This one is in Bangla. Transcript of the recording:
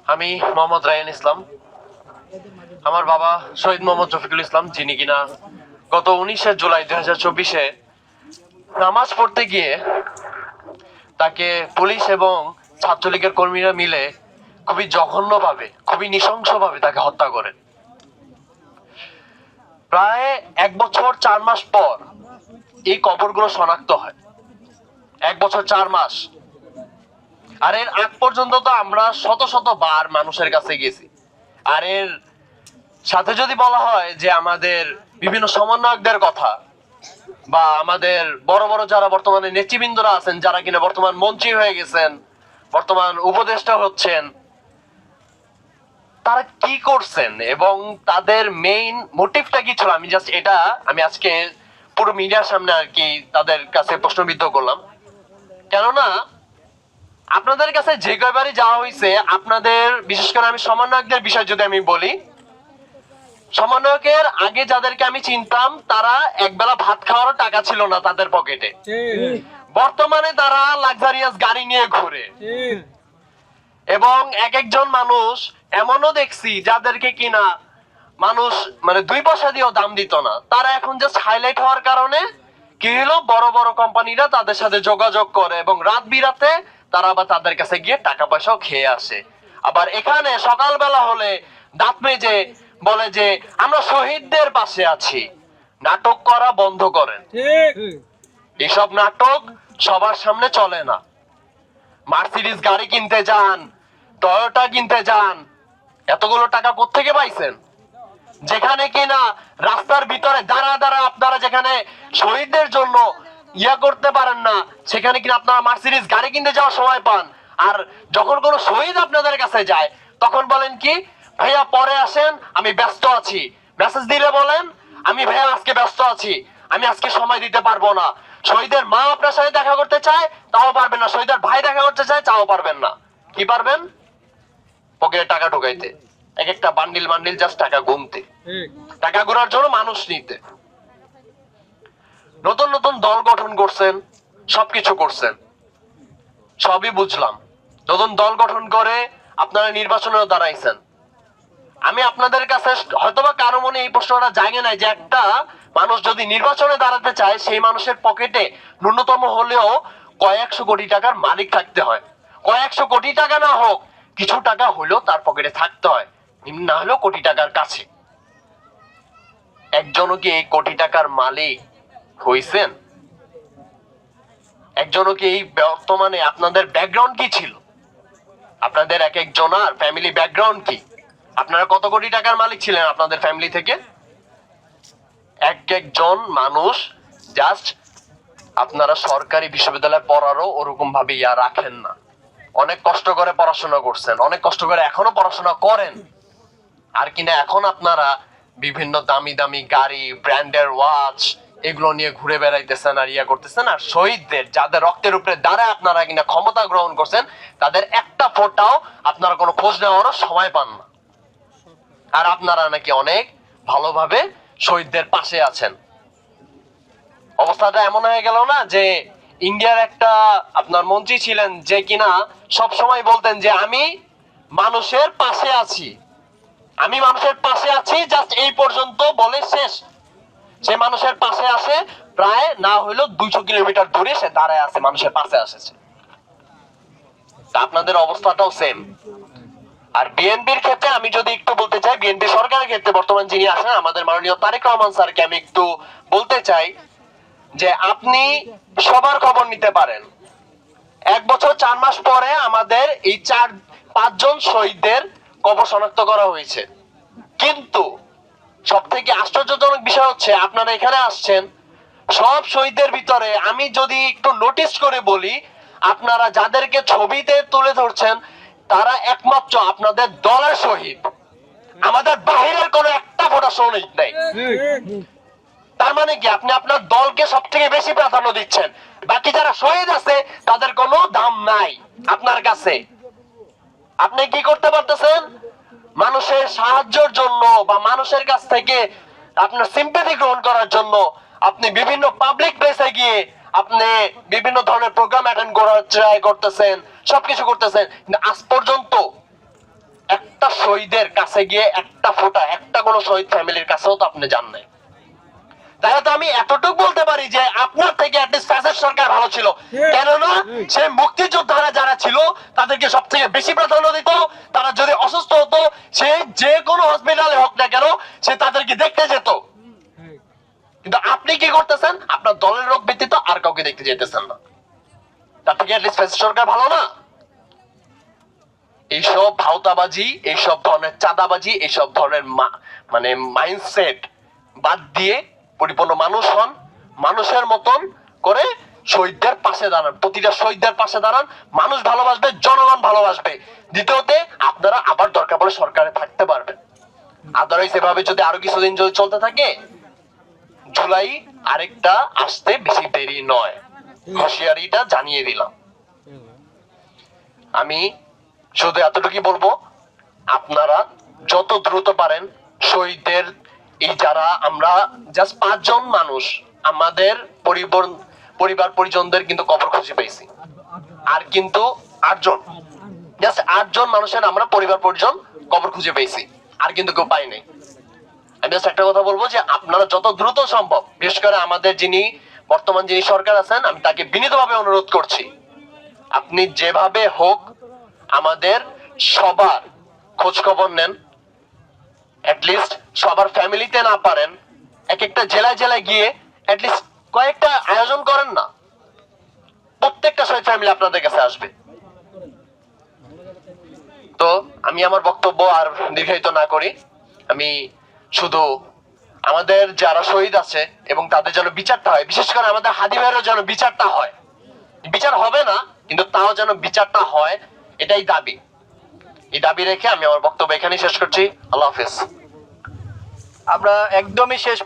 আমি মোহাম্মদ রায়ান ইসলাম। আমার বাবা শহীদ মোহাম্মদ রফিকুল ইসলাম, যিনি কিনা গত 19শে জুলাই 2024-এ নামাজ পড়তে গিয়ে তাকে পুলিশ এবং ছাত্রলীগের কর্মীরা মিলে খুবই জঘন্যভাবে, খুবই নৃশংসভাবে তাকে হত্যা করেন। প্রায় 1 বছর 4 মাস পর এই কবরগুলো শনাক্ত হয়। 1 বছর 4 মাস। আর এর আগ পর্যন্ত তো আমরা শত শত বার মানুষের কাছে গেছি। আর এর সাথে যদি বলা হয় যে আমাদের বিভিন্ন সমন্বয়কদের কথা, বা আমাদের বড় বড় যারা বর্তমানে নেতৃবৃন্দরা আছেন, যারা কিনা বর্তমান মন্ত্রী হয়ে গেছেন, বর্তমান উপদেষ্টা হচ্ছেন, তারা কি করছেন এবং তাদের মেইন মোটিভটা কি ছিল, আমি আজকে পুরো মিডিয়ার সামনে আর কি তাদের কাছে প্রশ্নবিদ্ধ করলাম। কেননা আপনাদের কাছে যে কয়বারই যাওয়া হয়েছে, আপনাদের বিশেষ করে আমি সমন্বয়কদের বিষয় যদি আমি বলি, সমন্বয়কের আগে যাদেরকে আমি চিনতাম, তারা একবেলা ভাত খাওয়ারও টাকা ছিল না তাদের পকেটে। বর্তমানে তারা লাক্সারিয়াস গাড়ি নিয়ে ঘুরে। এবং এক একজন মানুষ এমনও দেখছি যাদেরকে কিনা মানুষ মানে 2 পয়সা দিয়েও দাম দিত না, তারা এখন জাস্ট হাইলাইট হওয়ার কারণে কি হলো, বড় বড় কোম্পানিরা তাদের সাথে যোগাযোগ করে এবং রাত বিরাতে তারা আবার তাদের কাছে গিয়ে টাকা পয়সাও খেয়ে আসে। আবার এখানে সকালবেলা হলে দাঁত মেজে বলে যে আমরা শহীদদের পাশে আছি। নাটক করা বন্ধ করেন। এসব নাটক সবার সামনে চলে না। মার্সিডিজ গাড়ি কিনতে যান, টয়োটা কিনতে যান, এতগুলো টাকা কোত্থেকে পাইছেন? যেখানে কিনা রাস্তার ভিতরে দাঁড়া দাঁড়া আপনারা যেখানে শহীদদের জন্য ইয়া করতে পারেন না, সেখানে কিনা আপনারা মার্সিডিজ গাড়ি কিনতে যাওয়ার সময় পান। আর যখন কোনো শহীদ আপনাদের কাছে যায়, তখন বলেন কি, ভাইয়া পরে আসেন, আমি ব্যস্ত আছি। মেসেজ দিলে বলেন, আমি ভাইয়া আজকে ব্যস্ত আছি, আমি আজকে সময় দিতে পারবো না। শহীদের মা আপনার সাথে দেখা করতে চায়, তাও পারবেন না। শহীদের ভাই দেখা করতে চায়, তাও পারবেন না। কি পারবেন? পকেটে টাকা ঢুকাইতে, এক একটা বান্ডিল বান্ডিল জাস্ট টাকা গুনতে, টাকা গুনার জন্য মানুষ নিতে। নতুন নতুন দল গঠন করছেন, সবকিছু করছেন, সবই বুঝলাম। নতুন দল গঠন করে আপনারা নির্বাচনেও দাঁড়াইছেন। আমি আপনাদের কাছে হয়তোবা কারো মনে এই প্রশ্নটা জাগে নাই যে একটা মানুষ যদি নির্বাচনে দাঁড়াতে চায়, সেই মানুষের পকেটে ন্যূনতম হলেও কয়েকশো কোটি টাকার মালিক থাকতে হয়। কয়েকশো কোটি টাকা না হোক, কিছু টাকা হলেও তার পকেটে থাকতে হয়, না হলেও কোটি টাকার কাছে। একজনও কি এই কোটি টাকার মালিক হইছেন? একজনও কি এই বর্তমানে আপনাদের ব্যাকগ্রাউন্ড কি ছিল? আপনাদের এক একজনার ফ্যামিলি ব্যাকগ্রাউন্ড কি? আপনারা কত কোটি টাকার মালিক ছিলেন আপনাদের ফ্যামিলি থেকে? এক একজন মানুষ জাস্ট আপনারা সরকারি বিশ্ববিদ্যালয়ে পড়ারও ওরকম ভাবে ইয়া রাখেন না। অনেক কষ্ট করে পড়াশোনা করছেন, অনেক কষ্ট করে এখনো পড়াশোনা করেন। আর কিনা এখন আপনারা বিভিন্ন দামি দামি গাড়ি, ব্র্যান্ডের ওয়াচ, এগুলো নিয়ে ঘুরে বেড়াইতেছেন আর ইয়া করতেছেন। আর শহীদদের যাদের রক্তের উপরে দাঁড়ায় আপনারা কিনা ক্ষমতা গ্রহণ করছেন, তাদের একটা ফোঁটাও আপনারা কোনো খোঁজ নেওয়ারও সময় পান না। আর আপনারা নাকি অনেক ভালোভাবে শহীদদের পাশে আছেন। অবস্থাটা এমন হয়ে গেল না যে ইন্ডিয়ার একটা আপনার মন্ত্রী ছিলেন, যে কিনা সব সময় বলতেন যে আমি মানুষের পাশে আছি, আমি মানুষের পাশে আছি, জাস্ট এই পর্যন্ত বলে শেষ। সে মানুষের পাশে আসে, প্রায় না হইলো 200 কিলোমিটার দূরে সে দাঁড়ায় আছে, মানুষের পাশে আসেছে। আপনাদের অবস্থাটাও সেম। আর বিএনপির ক্ষেত্রে আমি যদি একটু বলতে চাই, বিএনপি সরকারের ক্ষেত্রে বর্তমান যিনি আছেন আমাদের মাননীয় তারেক রহমান স্যারকে আমি একটু বলতে চাই যে আপনি সবার খবর নিতে পারেন। 1 বছর 4 মাস পরে আমাদের এই 4-5 জন শহীদদের কবর শনাক্ত করা হয়েছে। কিন্তু সব থেকে আশ্চর্যজনক বিষয় হচ্ছে, আপনারা এখানে আসছেন, সব শহীদদের ভিতরে আমি যদি একটু নোটিস করে বলি, আপনারা যাদেরকে ছবিতে তুলে ধরছেন তারা একমাত্র আপনাদের দলের শহীদ। আমাদের বাহিরের কোনো একটা ফোটা শহীদ নাই। তার মানে কি, আপনি আপনার দলকে সব থেকে বেশি প্রাধান্য দিচ্ছেন, বাকি যারা শহীদ আছে তাদের কোনো দাম নাই আপনার কাছে। আপনি কি করতে পারতেছেন? মানুষের সাহায্যের জন্য বা মানুষের কাছ থেকে আপনার সিম্পেথি গ্রহণ করার জন্য আপনি বিভিন্ন পাবলিক প্লেসে গিয়ে আপনি বিভিন্ন ধরনের প্রোগ্রাম অ্যাটেন্ড করার ট্রাই করতেছেন, সবকিছু করতেছেন, কিন্তু আজ পর্যন্ত শহীদের কাছে গিয়ে একটা ফোঁটা, একটা কোনো শহীদ ফ্যামিলির কাছেও তো আপনি যান নাই। তাই তো আমি এতটুকু বলতে পারি যে আপনার থেকে অ্যাটলিস্ট ফ্যাসিস্ট সরকার ভালো ছিল, কেননা সে মুক্তিযোদ্ধারা যারা ছিল তাদেরকে সব থেকে বেশি প্রাধান্য দিত। তারা যদি অসুস্থ হতো সে যে কোনো হসপিটালে হোক না কেন সে তাদেরকে দেখতে যেত। কিন্তু আপনি কি করতেছেন? আপনার দলের লোক ব্যতীত আর কাউকে দেখতে যেতেছেন না। তার থেকে অ্যাটলিস্ট ফ্যাসিস্ট সরকার ভালো না? এইসব ভাওতাবাজি, এইসব ধরনের চাঁদাবাজি, এইসব ধরনের মানে মাইন্ডসেট বাদ দিয়ে পরিপূর্ণ মানুষ হন, মানুষের মতন করে শহীদদের পাশে দাঁড়ান, প্রতিটা শহীদদের পাশে দাঁড়ান। মানুষ ভালোবাসবে, জনগণ ভালোবাসবে। দ্বিতীয়তে আপনারা আবার দরকার পড়ে সরকারে থাকতে পারবেন। আদারওয়াইজ এভাবে যদি আরো কিছুদিন যদি চলতে থাকে, জুলাই আরেকটা আসতে বেশি দেরি নয়, হুঁশিয়ারিটা জানিয়ে দিলাম। আমি শুধু এতটুকুই বলবো, আপনারা যত দ্রুত পারেন শহীদদের এই যারা আমরা জাস্ট 5 জন মানুষ আমাদের পরিবার পরিজনদের কিন্তু কবর খুঁজে পেয়েছি, আর কিন্তু 8 জন, জাস্ট 8 জন মানুষের আমরা পরিবার পরিজন কবর খুঁজে পেয়েছি, আর কিন্তু কেউ পাই নাই। আমি জাস্ট একটা কথা বলবো যে আপনারা যত দ্রুত সম্ভব, বিশেষ করে আমাদের যিনি বর্তমান যিনি সরকার আছেন, আমি তাকে বিনীতভাবে অনুরোধ করছি, আপনি যেভাবে হোক আমাদের সবার খোঁজ খবর নেন। অ্যাটলিস্ট সবার ফ্যামিলিতে না পারেন, এক একটা জেলায় জেলায় গিয়ে অ্যাটলিস্ট কয়েকটা আয়োজন করেন না, প্রত্যেকটা শহীদ ফ্যামিলি আপনাদের কাছে আসবে। তো আমি আমার বক্তব্য আর দীর্ঘায়িত না করি, আমি শুধু আমাদের যারা শহীদ আছে এবং তাদের যেন বিচারটা হয়, বিশেষ করে আমাদের হাদি ভাইয়েরও যেন বিচারটা হয়। বিচার হবে না কিন্তু তাও যেন বিচারটা হয়, এটাই দাবি। এই দাবি রেখে আমি আমার বক্তব্য এখানেই শেষ করছি। আল্লাহ হাফেজ। আমরা একদমই শেষ